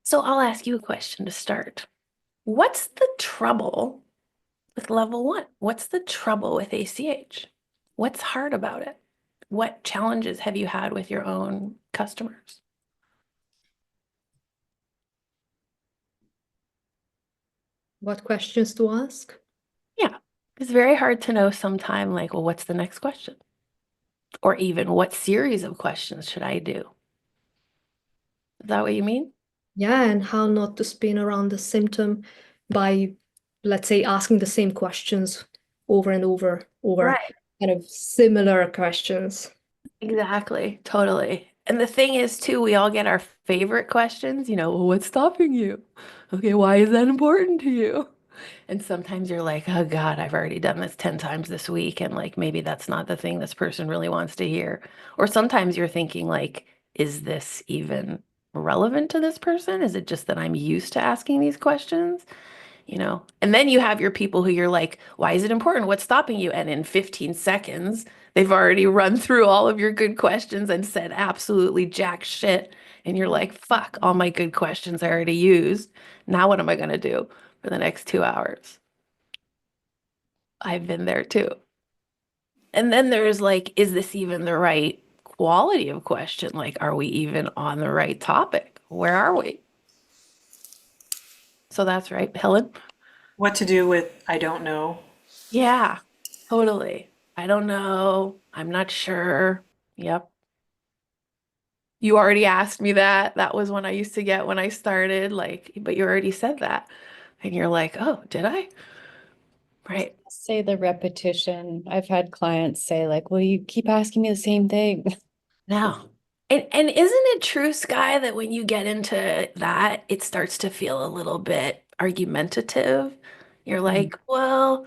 So I'll ask you a question to start. What's the trouble with level one? What's the trouble with ACH? What's hard about it? What challenges have you had with your own customers? What questions to ask? Yeah, it's very hard to know sometime, like, well, what's the next question? Or even what series of questions should I do? Is that what you mean? Yeah, and how not to spin around the symptom by, let's say, asking the same questions over and over, or Right. kind of similar questions. Exactly. Totally. And the thing is, too, we all get our favorite questions, well, what's stopping you? Okay, why is that important to you? And sometimes you're like, oh God, I've already done this 10 times this week. And like, maybe that's not the thing this person really wants to hear. Or sometimes you're thinking, like, is this even relevant to this person? Is it just that I'm used to asking these questions? And then you have your people who you're like, why is it important? What's stopping you? And in 15 seconds, they've already run through all of your good questions and said absolutely jack shit. And you're like, fuck, all my good questions I already used. Now what am I going to do for the next 2 hours? I've been there too. And then there's like, is this even the right quality of question? Like, are we even on the right topic? Where are we? So that's right, Helen. What to do with I don't know. Yeah, totally. I don't know. I'm not sure. Yep. You already asked me that. That was one I used to get when I started, like, but you already said that. And you're like, oh, did I? Right. Say the repetition. I've had clients say like, well, you keep asking me the same thing. No. And isn't it true, Sky, that when you get into that, it starts to feel a little bit argumentative? You're Mm. like, well,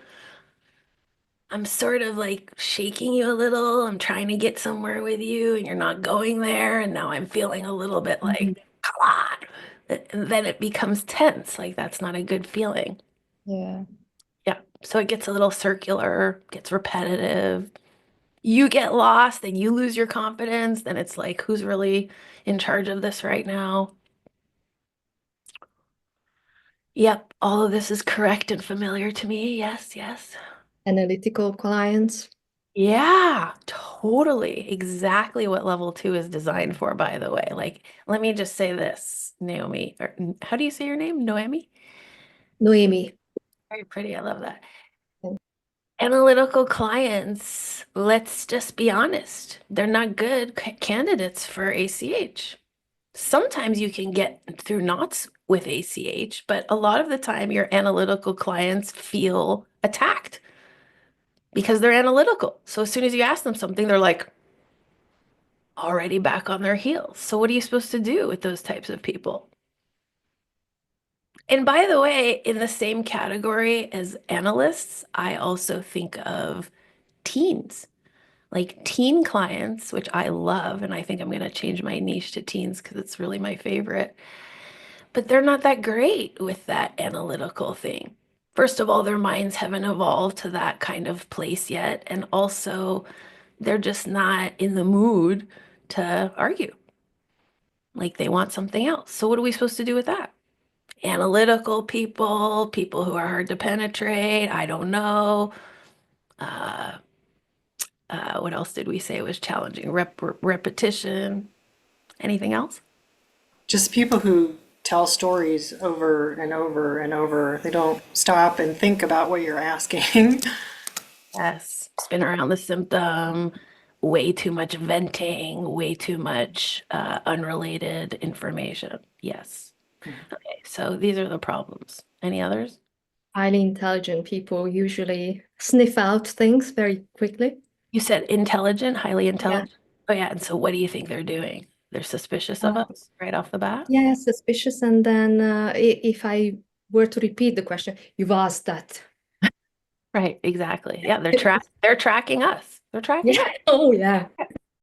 I'm sort of like shaking you a little. I'm trying to get somewhere with you, and you're not going there. And now I'm feeling a little bit Mhm. like, come on. And then it becomes tense. Like, that's not a good feeling. Yeah. Yeah. So it gets a little circular, gets repetitive. You get lost and you lose your confidence. Then it's like, who's really in charge of this right now? Yep. All of this is correct and familiar to me. Yes, yes. Analytical clients. Yeah, totally. Exactly what level two is designed for, by the way. Like, let me just say this, Naomi, or how do you say your name? Noemi? Noemi. Very pretty. I love that. Analytical clients, let's just be honest, they're not good candidates for ACH. Sometimes you can get through knots with ACH, but a lot of the time your analytical clients feel attacked because they're analytical. So as soon as you ask them something, they're like, already back on their heels. So what are you supposed to do with those types of people? And by the way, in the same category as analysts, I also think of teens, like teen clients, which I love. And I think I'm going to change my niche to teens because it's really my favorite. But they're not that great with that analytical thing. First of all, their minds haven't evolved to that kind of place yet. And also, they're just not in the mood to argue. Like they want something else. So what are we supposed to do with that? Analytical people, people who are hard to penetrate. I don't know. Uh, what else did we say was challenging? Repetition. Anything else? Just people who tell stories over and over and over. They don't stop and think about what you're asking. Yes. Spin around the symptom. Way too much venting. Way too much unrelated information. Yes. Okay. So these are the problems. Any others? Highly intelligent people usually sniff out things very quickly. You said intelligent, highly Yeah. intelligent. Oh, yeah. And so what do you think they're doing? They're suspicious of Uh, us right off the bat? yeah, suspicious. And then if I were to repeat the question, you've asked that. Right, exactly. Yeah, they're tracking us. They're tracking Yeah. us. Oh, yeah.